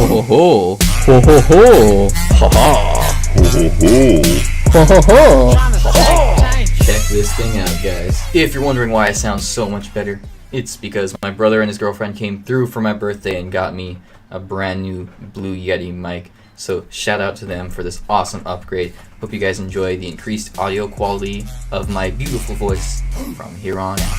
ho ho. Ho ho ho. Ha ha. Ho ho ho. Ho ho ho. Check this thing out, guys. If you're wondering why I sound so much better, it's because my brother and his girlfriend came through for my birthday and got me a brand new Blue Yeti mic. So shout out to them for this awesome upgrade. Hope you guys enjoy the increased audio quality of my beautiful voice from here on out.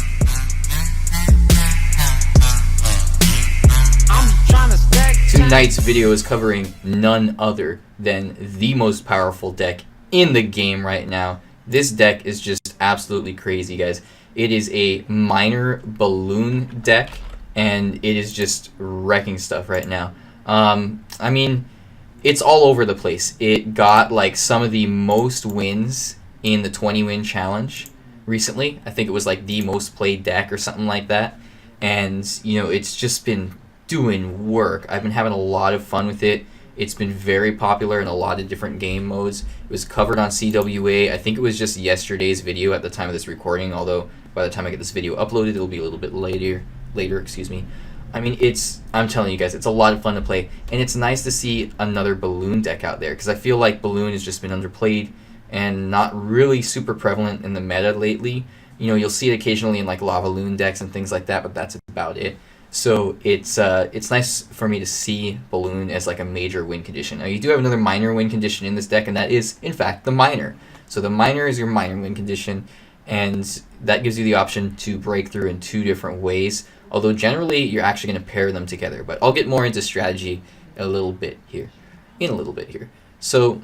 Tonight's video is covering none other than the most powerful deck in the game right now. This deck is just absolutely crazy, guys. It is a miner balloon deck, and it is just wrecking stuff right now. I mean, it's all over the place. It got like some of the most wins in the 20-win challenge recently. I think it was like the most played deck or something like that. And, you know, it's just been doing work. I've been having a lot of fun with it. It's been very popular in a lot of different game modes. It was covered on CWA. I think it was just yesterday's video at the time of this recording, although by the time I get this video uploaded, it'll be a little bit later, excuse me. I mean, I'm telling you guys, it's a lot of fun to play, and it's nice to see another balloon deck out there, because I feel like balloon has just been underplayed and not really super prevalent in the meta lately. You know, you'll see it occasionally in like lava loon decks and things like that, but that's about it. So it's nice for me to see balloon as like a major win condition. Now you do have another minor win condition in this deck, and that is in fact the miner. So the miner is your minor win condition, and that gives you the option to break through in two different ways. Although generally you're actually going to pair them together, but I'll get more into strategy in a little bit here. So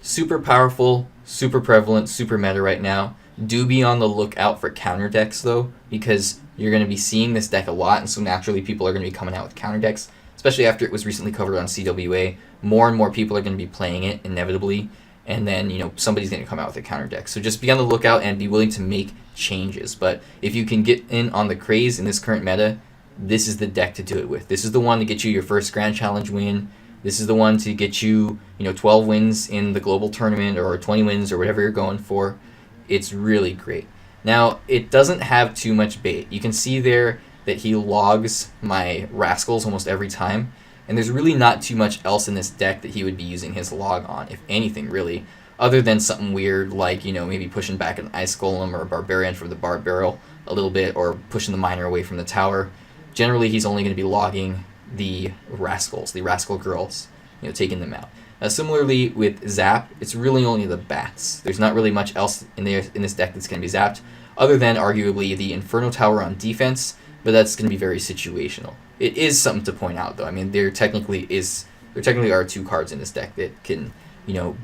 super powerful, super prevalent, super meta right now. Do be on the lookout for counter decks though, because you're going to be seeing this deck a lot, and so naturally people are going to be coming out with counter decks, especially after it was recently covered on CWA. More and more people are going to be playing it inevitably, and then, you know, somebody's going to come out with a counter deck. So just be on the lookout and be willing to make changes. But if you can get in on the craze in this current meta, this is the deck to do it with. This is the one to get you your first Grand Challenge win. This is the one to get you, 12 wins in the global tournament, or 20 wins, or whatever you're going for. It's really great. Now, it doesn't have too much bait. You can see there that he logs my Rascals almost every time, and there's really not too much else in this deck that he would be using his log on, if anything, really, other than something weird like, maybe pushing back an Ice Golem or a Barbarian from the Barb Barrel a little bit, or pushing the Miner away from the tower. Generally, he's only going to be logging the Rascals, the Rascal Girls, taking them out. Similarly with Zap, it's really only the bats. There's not really much else in this deck that's going to be zapped, other than arguably the Inferno Tower on defense, but that's going to be very situational. It is something to point out, though. I mean, there technically are two cards in this deck that can,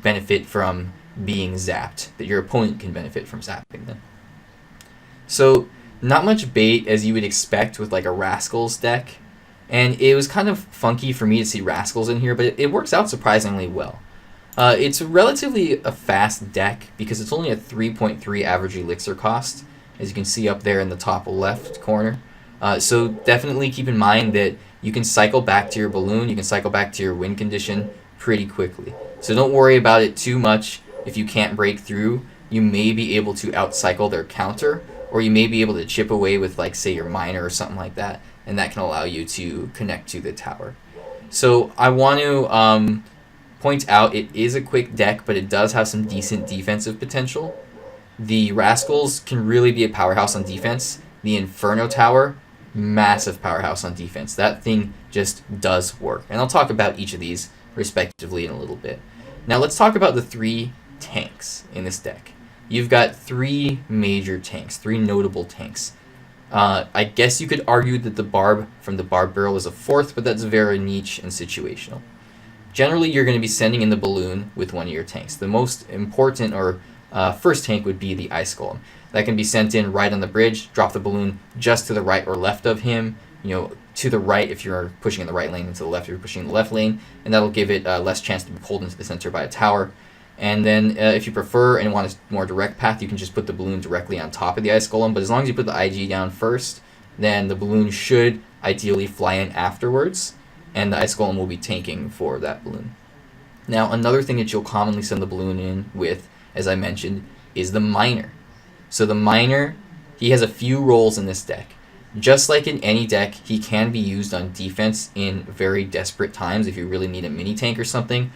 benefit from being zapped, that your opponent can benefit from zapping them. So, not much bait as you would expect with like a Rascals deck. And it was kind of funky for me to see Rascals in here, but it works out surprisingly well. It's relatively a fast deck because it's only a 3.3 average elixir cost, as you can see up there in the top left corner. So definitely keep in mind that you can cycle back to your balloon, you can cycle back to your win condition pretty quickly. So don't worry about it too much. If you can't break through, you may be able to outcycle their counter, or you may be able to chip away with, like, say, your miner or something like that, and that can allow you to connect to the tower. So I want to point out it is a quick deck, but it does have some decent defensive potential. The Rascals can really be a powerhouse on defense. The Inferno Tower, massive powerhouse on defense. That thing just does work. And I'll talk about each of these respectively in a little bit. Now let's talk about the three tanks in this deck. You've got three major tanks, three notable tanks. I guess you could argue that the Barb from the Barb Barrel is a fourth, but that's very niche and situational. Generally, you're going to be sending in the balloon with one of your tanks. The most important or first tank would be the Ice Golem. That can be sent in right on the bridge, drop the balloon just to the right or left of him, to the right if you're pushing in the right lane, and to the left if you're pushing in the left lane, and that'll give it less chance to be pulled into the center by a tower. And then if you prefer and want a more direct path, you can just put the balloon directly on top of the Ice Golem. But as long as you put the IG down first, then the balloon should ideally fly in afterwards, and the Ice Golem will be tanking for that balloon. Now, another thing that you'll commonly send the balloon in with, as I mentioned, is the Miner. So the Miner, he has a few roles in this deck. Just like in any deck, he can be used on defense in very desperate times if you really need a mini tank or something.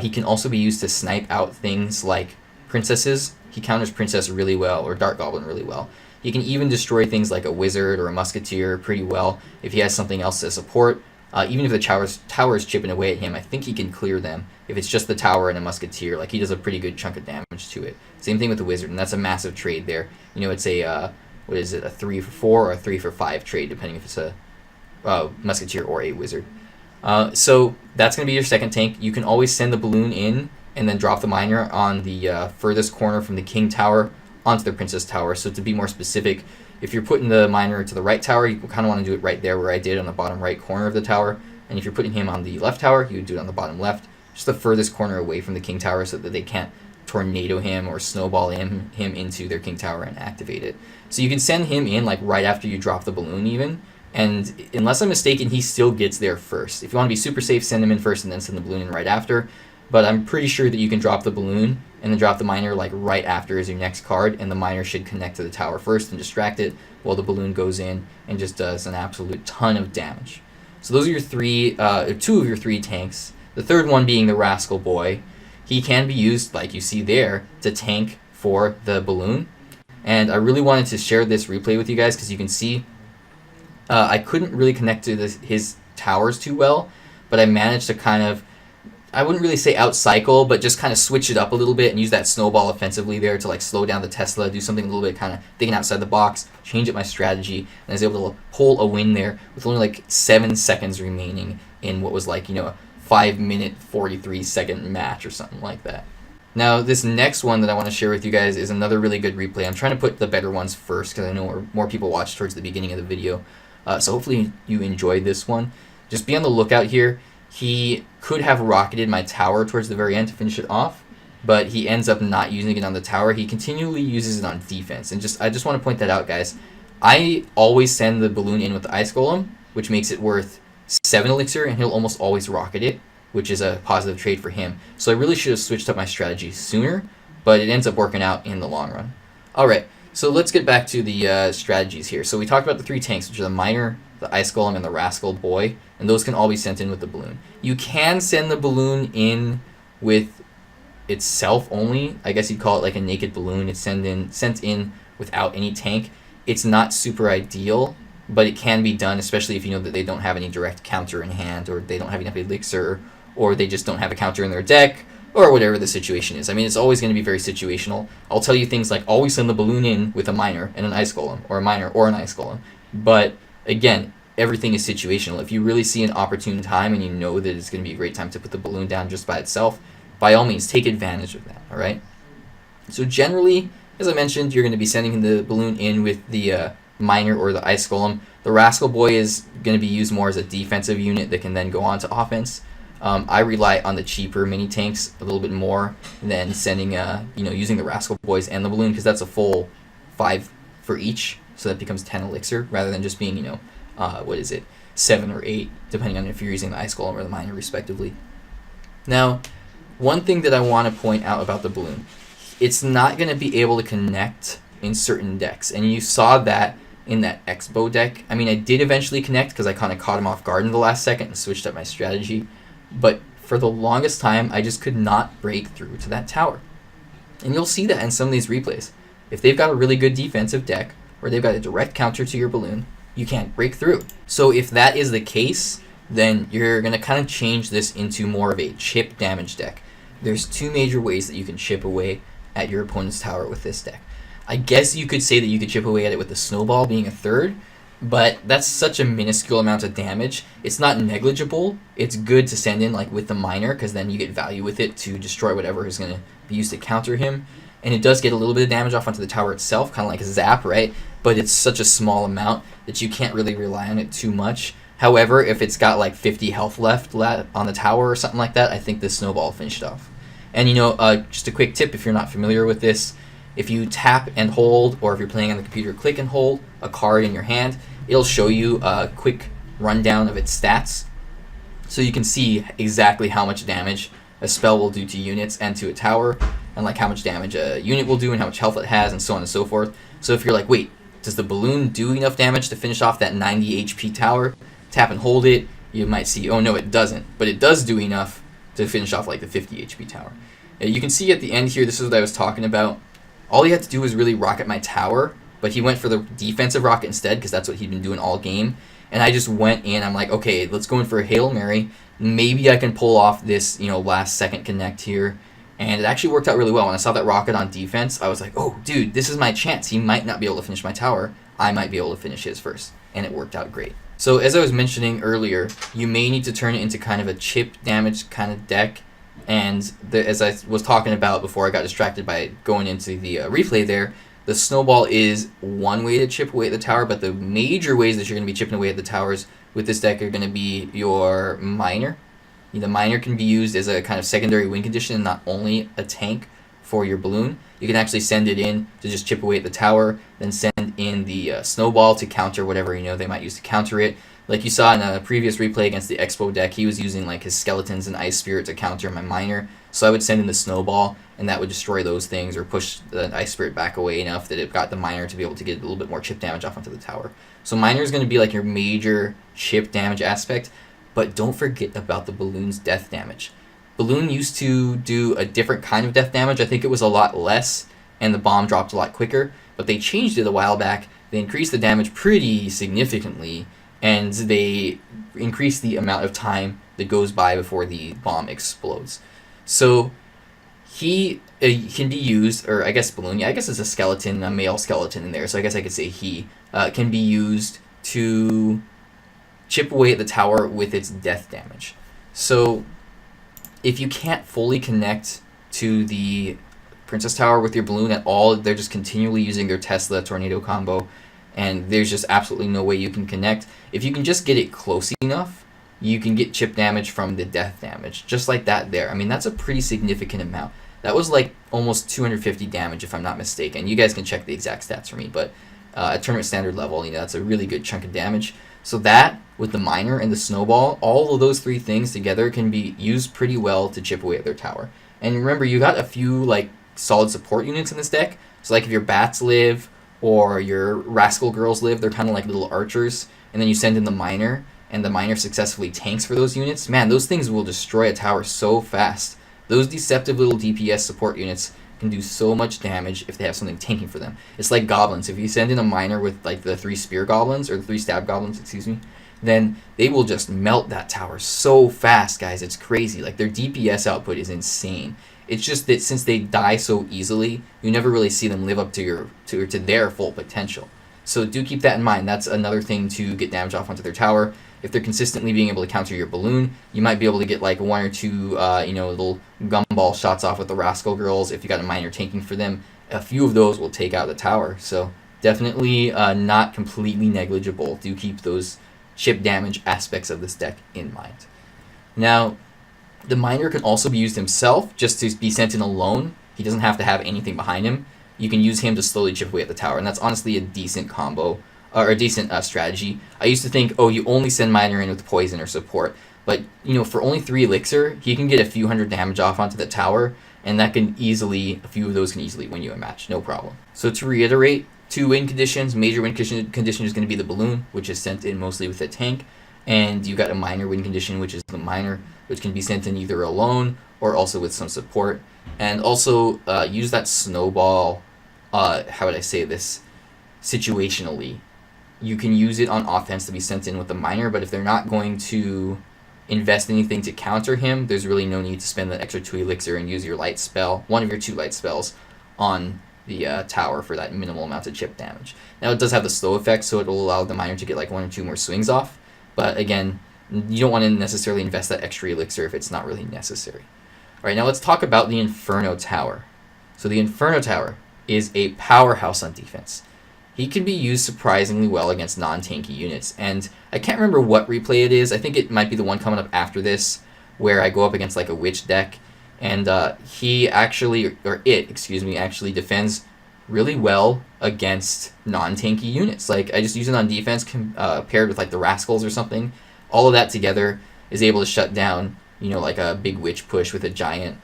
He can also be used to snipe out things like princesses. He counters princess really well, or Dark Goblin really well. He can even destroy things like a wizard or a musketeer pretty well if he has something else to support. Even if the tower is chipping away at him, I think he can clear them. If it's just the tower and a musketeer, like he does a pretty good chunk of damage to it. Same thing with the wizard, and that's a massive trade there. You know, it's a what is it, a 3 for 4 or a 3 for 5 trade, depending if it's a musketeer or a wizard. So that's going to be your second tank. You can always send the balloon in and then drop the miner on the furthest corner from the king tower onto the princess tower. So to be more specific, if you're putting the miner to the right tower, you kind of want to do it right there where I did on the bottom right corner of the tower. And if you're putting him on the left tower, you would do it on the bottom left, just the furthest corner away from the king tower so that they can't tornado him or snowball him into their king tower and activate it. So you can send him in like right after you drop the balloon even. And unless I'm mistaken, he still gets there first. If you want to be super safe, send him in first and then send the balloon in right after. But I'm pretty sure that you can drop the balloon and then drop the miner like right after as your next card, and the miner should connect to the tower first and distract it while the balloon goes in and just does an absolute ton of damage. So those are your two of your three tanks. The third one being the Rascal Boy. He can be used, like you see there, to tank for the balloon. And I really wanted to share this replay with you guys because you can see I couldn't really connect to his towers too well, but I managed to kind of, I wouldn't really say outcycle, but just kind of switch it up a little bit and use that snowball offensively there to like slow down the Tesla, do something a little bit kind of thinking outside the box, change up my strategy, and I was able to pull a win there with only like 7 seconds remaining in what was like, you know, a 5-minute 43-second match or something like that. Now, this next one that I want to share with you guys is another really good replay. I'm trying to put the better ones first because I know more people watch towards the beginning of the video. So hopefully you enjoyed this one. Just be on the lookout here. He could have rocketed my tower towards the very end to finish it off, but he ends up not using it on the tower. He continually uses it on defense. And I just want to point that out, guys. I always send the balloon in with the ice golem, which makes it worth 7 elixir, and he'll almost always rocket it, which is a positive trade for him. So I really should have switched up my strategy sooner, but it ends up working out in the long run. Alright, so let's get back to the strategies here. So we talked about the 3 tanks, which are the miner, the ice golem, and the Rascal Boy, and those can all be sent in with the balloon. You can send the balloon in with itself only. I guess you'd call it like a naked balloon. It's sent in without any tank. It's not super ideal, but it can be done, especially if you know that they don't have any direct counter in hand, or they don't have enough elixir, or they just don't have a counter in their deck, or whatever the situation is. I mean, it's always going to be very situational. I'll tell you things like always send the balloon in with a miner and an ice golem, or a miner or an ice golem. But again, everything is situational. If you really see an opportune time and you know that it's going to be a great time to put the balloon down just by itself, by all means, take advantage of that, all right? So generally, as I mentioned, you're going to be sending the balloon in with the miner or the ice golem. The Rascal Boy is going to be used more as a defensive unit that can then go on to offense. I rely on the cheaper mini tanks a little bit more than sending, using the Rascal Boys and the balloon, because that's a full 5 for each, so that becomes 10 elixir rather than just being, 7 or 8, depending on if you're using the ice golem or the miner, respectively. Now, one thing that I want to point out about the balloon, it's not going to be able to connect in certain decks, and you saw that in that Expo deck. I mean, I did eventually connect because I kind of caught him off guard in the last second and switched up my strategy, but for the longest time, I just could not break through to that tower. And you'll see that in some of these replays. If they've got a really good defensive deck, or they've got a direct counter to your balloon, you can't break through. So if that is the case, then you're going to kind of change this into more of a chip damage deck. There's 2 major ways that you can chip away at your opponent's tower with this deck. I guess you could say that you could chip away at it with the Snowball being a 3rd, but that's such a minuscule amount of damage. It's not negligible. It's good to send in like with the miner, because then you get value with it to destroy whatever is going to be used to counter him. And it does get a little bit of damage off onto the tower itself, kind of like a zap, right? But it's such a small amount that you can't really rely on it too much. However, if it's got like 50 health left on the tower or something like that, I think the Snowball finished off. And just a quick tip if you're not familiar with this, if you tap and hold, or if you're playing on the computer, click and hold a card in your hand, it'll show you a quick rundown of its stats. So you can see exactly how much damage a spell will do to units and to a tower, and like how much damage a unit will do and how much health it has, and so on and so forth. So if you're like, wait, Does the balloon do enough damage to finish off that 90 HP tower? Tap and hold it. You might see, oh no, it doesn't. But it does do enough to finish off like the 50 HP tower. You can see at the end here, this is what I was talking about. All he had to do was really rocket my tower, but he went for the defensive rocket instead because that's what he'd been doing all game. And I just went in, I'm like, okay, let's go in for a Hail Mary. Maybe I can pull off this, last second connect here. And it actually worked out really well. When I saw that rocket on defense, I was like, oh, dude, this is my chance. He might not be able to finish my tower. I might be able to finish his first. And it worked out great. So as I was mentioning earlier, you may need to turn it into kind of a chip damage kind of deck. And as I was talking about before I got distracted by going into the replay there, the Snowball is one way to chip away at the tower, but the major ways that you're going to be chipping away at the towers with this deck are going to be your Miner. The Miner can be used as a kind of secondary win condition, not only a tank for your Balloon. You can actually send it in to just chip away at the tower, then send in the Snowball to counter whatever they might use to counter it. Like you saw in a previous replay against the Expo deck, he was using like his Skeletons and Ice Spirit to counter my Miner. So I would send in the Snowball, and that would destroy those things or push the Ice Spirit back away enough that it got the Miner to be able to get a little bit more chip damage off onto the tower. So Miner is going to be like your major chip damage aspect, but don't forget about the Balloon's death damage. Balloon used to do a different kind of death damage. I think it was a lot less, and the bomb dropped a lot quicker, but they changed it a while back. They increased the damage pretty significantly, and they increase the amount of time that goes by before the bomb explodes. So he can be used, or I guess Balloon, I guess it's a skeleton, a male skeleton in there, so I guess I could say he can be used to chip away at the tower with its death damage. So if you can't fully connect to the Princess Tower with your Balloon at all, they're just continually using their Tesla tornado combo, and there's just absolutely no way you can connect. If you can just get it close enough, you can get chip damage from the death damage, just like that there. I mean, that's a pretty significant amount. That was like almost 250 damage, if I'm not mistaken. You guys can check the exact stats for me, but at tournament standard level, that's a really good chunk of damage. So that, with the Miner and the Snowball, all of those three things together can be used pretty well to chip away at their tower. And remember, you got a few solid support units in this deck. So if your Bats live, or your Rascal Girls live, they're kind of like little archers, and then you send in the Miner, and the Miner successfully tanks for those units. Man, those things will destroy a tower so fast. Those deceptive little DPS support units can do so much damage if they have something tanking for them. It's like goblins. If you send in a Miner with the 3 spear goblins, or the 3 stab goblins, excuse me, then they will just melt that tower so fast, guys. It's crazy. Their DPS output is insane. It's just that since they die so easily, you never really see them live up to their full potential. So do keep that in mind. That's another thing to get damage off onto their tower. If they're consistently being able to counter your Balloon, you might be able to get 1 or 2 little gumball shots off with the Rascal Girls. If you got a Miner tanking for them, a few of those will take out the tower. So definitely not completely negligible. Do keep those chip damage aspects of this deck in mind. Now, the Miner can also be used himself, just to be sent in alone. He doesn't have to have anything behind him. You can use him to slowly chip away at the tower, and that's honestly a decent combo, or a decent strategy. I used to think, oh, you only send Miner in with poison or support, but for only 3 elixir, he can get a few hundred damage off onto the tower, and that can easily, a few of those can easily win you a match, no problem. So to reiterate, 2 win conditions. Major win condition is going to be the Balloon, which is sent in mostly with a tank, and you got a minor win condition, which is the Miner, which can be sent in either alone or also with some support. And also use that Snowball, how would I say this, situationally. You can use it on offense to be sent in with the Miner, but if they're not going to invest anything to counter him, there's really no need to spend that extra 2 elixir and use your light spell, one of your 2 light spells, on the tower for that minimal amount of chip damage. Now it does have the slow effect, so it will allow the Miner to get 1 or 2 more swings off, but again, you don't want to necessarily invest that extra elixir if it's not really necessary. Alright, now let's talk about the Inferno Tower. So the Inferno Tower is a powerhouse on defense. He can be used surprisingly well against non-tanky units, and I can't remember what replay it is. I think it might be the one coming up after this, where I go up against a witch deck, and it actually defends really well against non-tanky units. I just use it on defense paired with the Rascals or something. All of that together is able to shut down, a big witch push with a giant,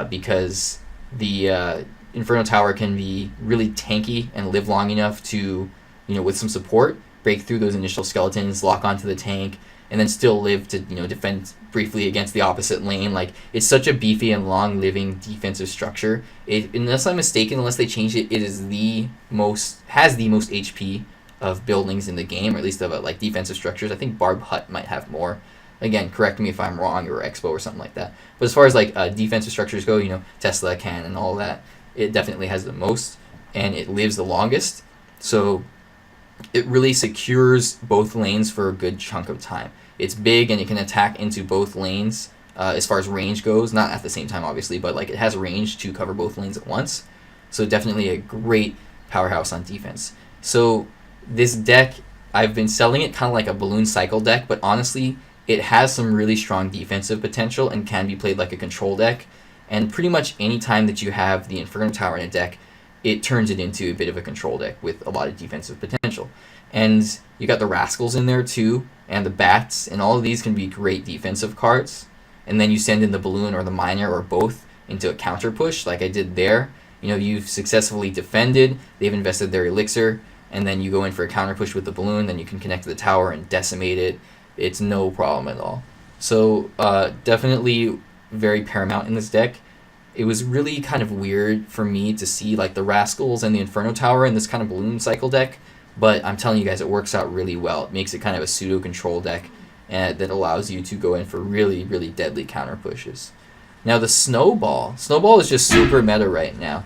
because the Inferno Tower can be really tanky and live long enough to with some support, break through those initial skeletons, lock onto the tank, and then still live to defend briefly against the opposite lane. Like, it's such a beefy and long living defensive structure. Unless I'm mistaken, unless they change it, it has the most HP of buildings in the game, or at least of like defensive structures. I think Barb Hut might have more. Again, correct me if I'm wrong, or Expo or something like that. But as far as like defensive structures go, Tesla, Can, and all that, it definitely has the most, and it lives the longest. So it really secures both lanes for a good chunk of time. It's big and it can attack into both lanes as far as range goes. Not at the same time, obviously, but like it has range to cover both lanes at once. So definitely a great powerhouse on defense. So this deck, I've been selling it kind of like a balloon cycle deck, but honestly, it has some really strong defensive potential and can be played like a control deck. And pretty much any time that you have the Inferno Tower in a deck, it turns it into a bit of a control deck with a lot of defensive potential. And you got the Rascals in there too, and the Bats, and all of these can be great defensive cards. And then you send in the Balloon or the Miner or both into a counter push like I did there. You've successfully defended, they've invested their elixir, and then you go in for a counter push with the Balloon, then you can connect to the tower and decimate it. It's no problem at all. So definitely very paramount in this deck. It was really kind of weird for me to see like the Rascals and the Inferno Tower in this kind of balloon cycle deck, but I'm telling you guys, it works out really well. It makes it kind of a pseudo control deck that allows you to go in for really, really deadly counter pushes. Now the Snowball is just super meta right now.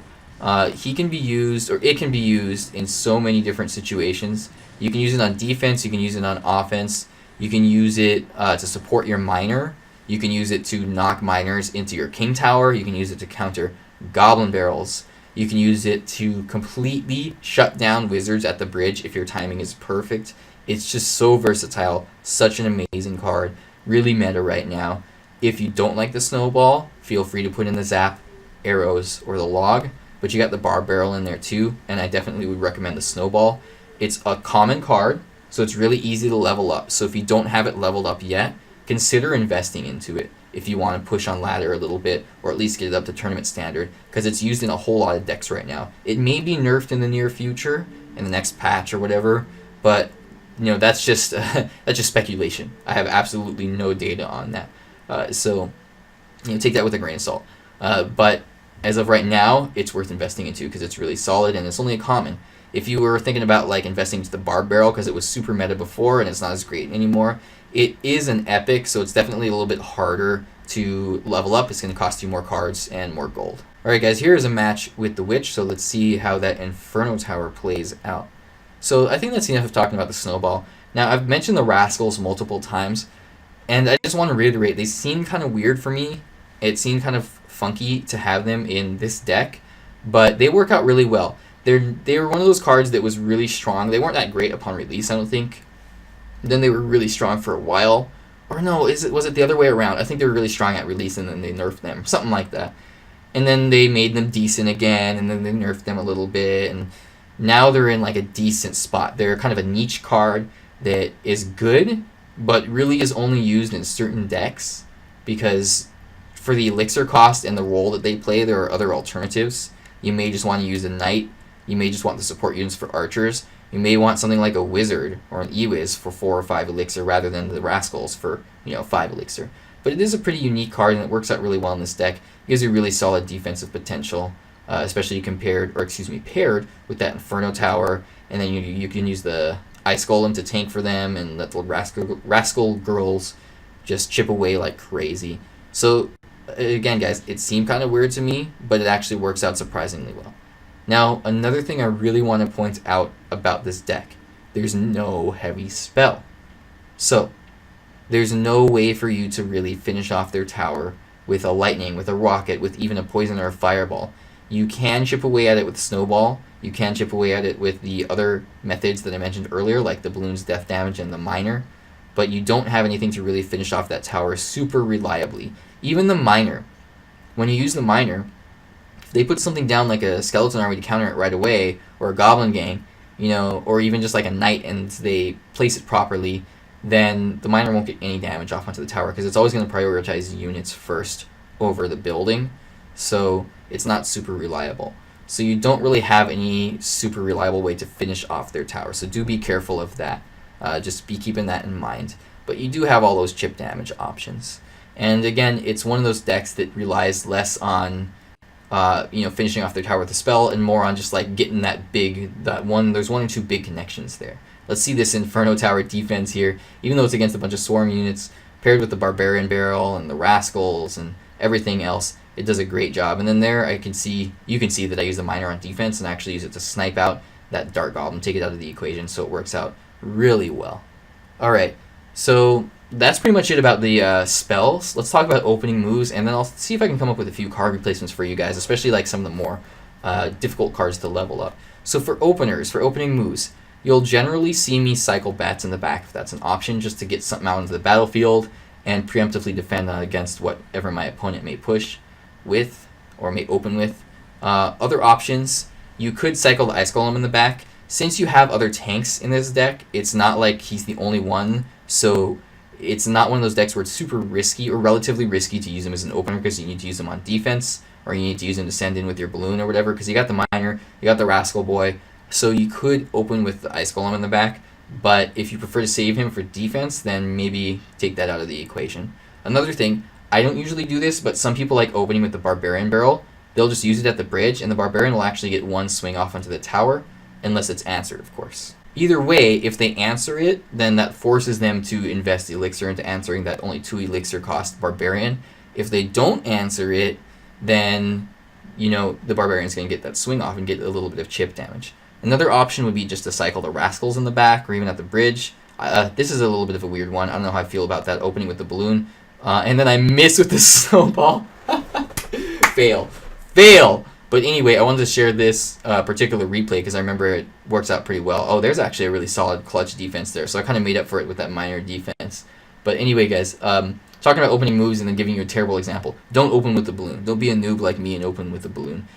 He can be used, or it can be used in so many different situations. You can use it on defense, you can use it on offense, you can use it to support your miner. You can use it to knock miners into your king tower. You can use it to counter goblin barrels. You can use it to completely shut down wizards at the bridge if your timing is perfect. It's just so versatile. Such an amazing card. Really meta right now. If you don't like the Snowball, feel free to put in the Zap, Arrows, or the Log. But you got the Barb Barrel in there too, and I definitely would recommend the Snowball. It's a common card, so it's really easy to level up. So if you don't have it leveled up yet, consider investing into it if you want to push on ladder a little bit, or at least get it up to tournament standard, because it's used in a whole lot of decks right now. It may be nerfed in the near future, in the next patch or whatever, but that's just speculation. I have absolutely no data on that, so take that with a grain of salt. But as of right now, it's worth investing into because it's really solid and it's only a common. If you were thinking about like investing into the Barb Barrel because it was super meta before and it's not as great anymore, it is an epic, so it's definitely a little bit harder to level up. It's going to cost you more cards and more gold. Alright guys, here is a match with the Witch, so let's see how that Inferno Tower plays out. So I think that's enough of talking about the Snowball. Now, I've mentioned the Rascals multiple times, and I just want to reiterate, they seem kind of weird for me. It seemed kind of funky to have them in this deck, but they work out really well. They were one of those cards that was really strong. They weren't that great upon release, I don't think. Then they were really strong for a while. Or no, was it the other way around? I think they were really strong at release and then they nerfed them. Something like that. And then they made them decent again and then they nerfed them a little bit. And now they're in like a decent spot. They're kind of a niche card that is good, but really is only used in certain decks. Because for the elixir cost and the role that they play, there are other alternatives. You may just want to use a knight. You may just want the support units for archers. You may want something like a wizard or an Ewiz for 4 or 5 elixir rather than the Rascals for 5 elixir. But it is a pretty unique card and it works out really well in this deck. It gives you really solid defensive potential, especially paired with that Inferno Tower, and then you can use the Ice Golem to tank for them and let the Rascal girls just chip away like crazy. So again guys, it seemed kind of weird to me, but it actually works out surprisingly well. Now, another thing I really want to point out about this deck, there's no heavy spell. So, there's no way for you to really finish off their tower with a lightning, with a rocket, with even a poison or a fireball. You can chip away at it with Snowball, you can chip away at it with the other methods that I mentioned earlier, like the Balloon's death damage and the Miner, but you don't have anything to really finish off that tower super reliably. Even the Miner, when you use the Miner, they put something down like a skeleton army to counter it right away, or a goblin gang, or even just like a knight, and they place it properly, then the miner won't get any damage off onto the tower because it's always going to prioritize units first over the building, so it's not super reliable. so you don't really have any super reliable way to finish off their tower. So do be careful of that. Just be keeping that in mind. But you do have all those chip damage options. And again, it's one of those decks that relies less on finishing off their tower with a spell, and more on just like getting there's one or two big connections there. Let's see this Inferno Tower defense here. Even though it's against a bunch of swarm units, paired with the Barbarian Barrel and the Rascals and everything else, it does a great job. And then there you can see that I use the Miner on defense and actually use it to snipe out that Dark Goblin, take it out of the equation, so it works out really well. Alright, so that's pretty much it about the spells. Let's talk about opening moves, and then I'll see if I can come up with a few card replacements for you guys, especially like some of the more difficult cards to level up. So for opening moves, you'll generally see me cycle bats in the back if that's an option, just to get something out into the battlefield and preemptively defend against whatever my opponent may push with or may open with. Other options, you could cycle the Ice Golem in the back. Since you have other tanks in this deck, it's not like he's the only one, so it's not one of those decks where it's super risky or relatively risky to use him as an opener, because you need to use him on defense, or you need to use him to send in with your balloon or whatever, because you got the Miner, you got the Rascal Boy, so you could open with the Ice Golem in the back, but if you prefer to save him for defense, then maybe take that out of the equation. Another thing, I don't usually do this, but some people like opening with the Barbarian Barrel. They'll just use it at the bridge, and the Barbarian will actually get one swing off onto the tower, unless it's answered, of course. Either way, if they answer it, then that forces them to invest the elixir into answering that only 2 elixir cost Barbarian. If they don't answer it, then, the Barbarian's going to get that swing off and get a little bit of chip damage. Another option would be just to cycle the Rascals in the back, or even at the bridge. This is a little bit of a weird one. I don't know how I feel about that, opening with the balloon. And then I miss with the Snowball. Fail! But anyway, I wanted to share this particular replay because I remember it works out pretty well. Oh, there's actually a really solid clutch defense there, so I kind of made up for it with that Miner defense. But anyway, guys, talking about opening moves and then giving you a terrible example. Don't open with the balloon. Don't be a noob like me and open with the balloon.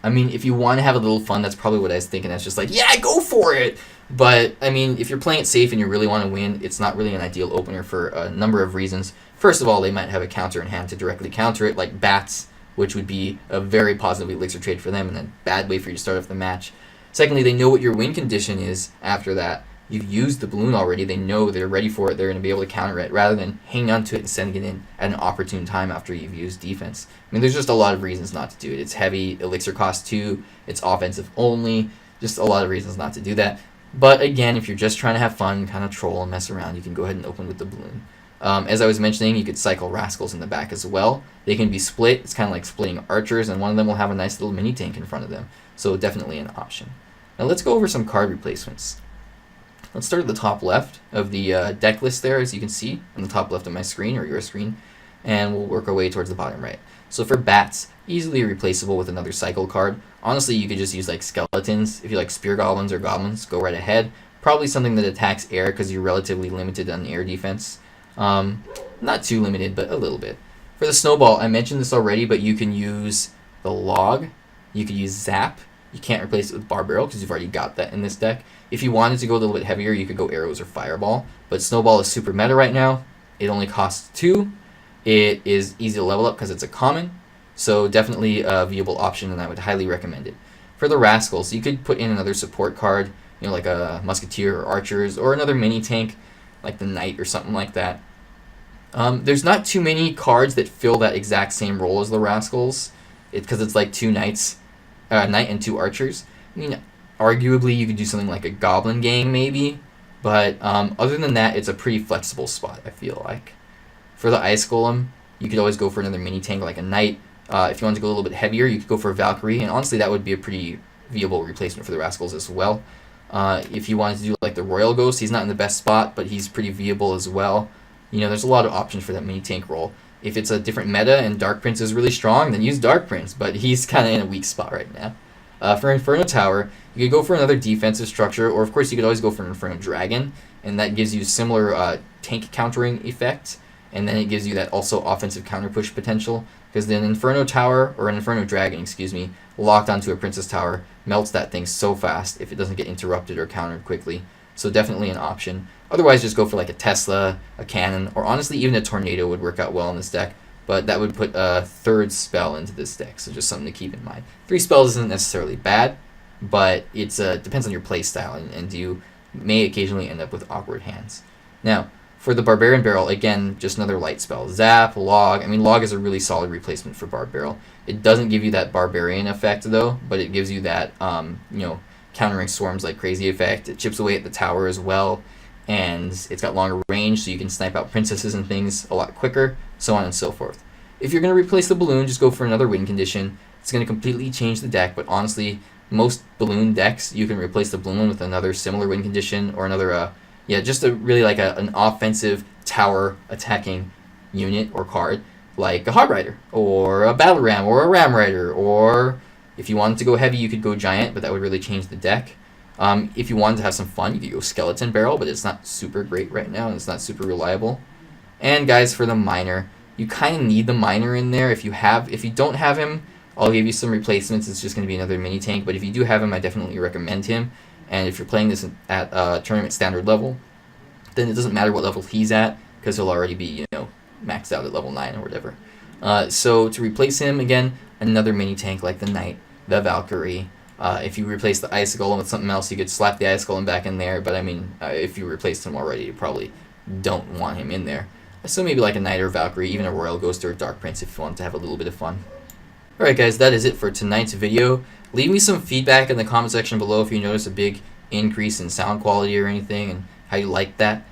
I mean, if you want to have a little fun, that's probably what I was thinking. That's just like, yeah, go for it! But, I mean, if you're playing it safe and you really want to win, it's not really an ideal opener for a number of reasons. First of all, they might have a counter in hand to directly counter it, like bats, which would be a very positive elixir trade for them and a bad way for you to start off the match. Secondly, they know what your win condition is after that. You've used the balloon already. They know they're ready for it. They're going to be able to counter it rather than hang on to it and sending it in at an opportune time after you've used defense. I mean, there's just a lot of reasons not to do it. It's heavy, elixir cost 2, it's offensive only, just a lot of reasons not to do that. But again, if you're just trying to have fun, kind of troll and mess around, you can go ahead and open with the balloon. As I was mentioning, you could cycle Rascals in the back as well. They can be split. It's kind of like splitting archers, and one of them will have a nice little mini tank in front of them. So definitely an option. Now let's go over some card replacements. Let's start at the top left of the deck list there, as you can see on the top left of my screen or your screen, and we'll work our way towards the bottom right. So for bats, easily replaceable with another cycle card. Honestly, you could just use like skeletons. If you like spear goblins or goblins, go right ahead. Probably something that attacks air because you're relatively limited on air defense. Not too limited, but a little bit. For the Snowball, I mentioned this already, but you can use the Log. You could use Zap. You can't replace it with Barbarrel because you've already got that in this deck. If you wanted to go a little bit heavier, you could go Arrows or Fireball. But Snowball is super meta right now. It only costs 2. It is easy to level up because it's a common. So definitely a viable option, and I would highly recommend it. For the Rascals, you could put in another support card, like a Musketeer or Archers, or another mini tank, like the Knight or something like that. There's not too many cards that fill that exact same role as the Rascals, because it's like 2 Knights, Knight and 2 Archers. I mean, arguably you could do something like a Goblin Gang maybe, but other than that, it's a pretty flexible spot, I feel like. For the Ice Golem, you could always go for another mini tank like a Knight. If you want to go a little bit heavier, you could go for a Valkyrie, and honestly that would be a pretty viable replacement for the Rascals as well. If you wanted to do like the Royal Ghost, he's not in the best spot, but he's pretty viable as well. There's a lot of options for that mini tank role. If it's a different meta and Dark Prince is really strong, then use Dark Prince, but he's kind of in a weak spot right now. For Inferno Tower, you could go for another defensive structure, or of course you could always go for an Inferno Dragon, and that gives you similar tank countering effect, and then it gives you that also offensive counter push potential, because then Inferno Tower, or an Inferno Dragon, excuse me, locked onto a Princess Tower, melts that thing so fast if it doesn't get interrupted or countered quickly. So definitely an option. Otherwise, just go for like a Tesla, a Cannon, or honestly even a Tornado would work out well in this deck. but that would put a 3rd spell into this deck, so just something to keep in mind. 3 spells isn't necessarily bad, but it's depends on your play style, and you may occasionally end up with awkward hands. Now, for the Barbarian Barrel, again, just another light spell. Zap, Log. I mean, Log is a really solid replacement for Barb Barrel. It doesn't give you that Barbarian effect, though, but it gives you that, countering swarms like crazy effect. It chips away at the tower as well, and it's got longer range, so you can snipe out princesses and things a lot quicker, so on and so forth. If you're going to replace the balloon, just go for another win condition. It's going to completely change the deck, but honestly, most balloon decks, you can replace the balloon with another similar win condition, or another, just really like an offensive tower attacking unit or card, like a Hog Rider, or a Battle Ram, or a Ram Rider, or if you wanted to go heavy, you could go Giant, but that would really change the deck. If you wanted to have some fun, you could go Skeleton Barrel, but it's not super great right now, and it's not super reliable. And guys, for the Miner, you kind of need the Miner in there. If you don't have him, I'll give you some replacements. It's just going to be another mini tank, but if you do have him, I definitely recommend him. And if you're playing this at tournament standard level, then it doesn't matter what level he's at, because he'll already be, maxed out at level 9 or whatever. So to replace him, again, another mini tank like the Knight, the Valkyrie. If you replace the Ice Golem with something else, you could slap the Ice Golem back in there, but I mean, if you replaced him already, you probably don't want him in there. So maybe like a Knight or Valkyrie, even a Royal Ghost or a Dark Prince if you want to have a little bit of fun. Alright guys, that is it for tonight's video. Leave me some feedback in the comment section below if you notice a big increase in sound quality or anything, and how you like that.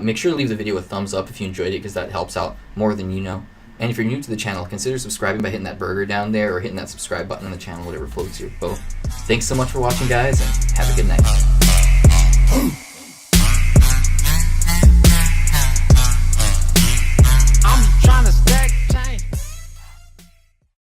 Make sure to leave the video a thumbs up if you enjoyed it, because that helps out more than you know. And if you're new to the channel, consider subscribing by hitting that burger down there, or hitting that subscribe button on the channel, whatever floats your boat. Thanks so much for watching, guys, and have a good night.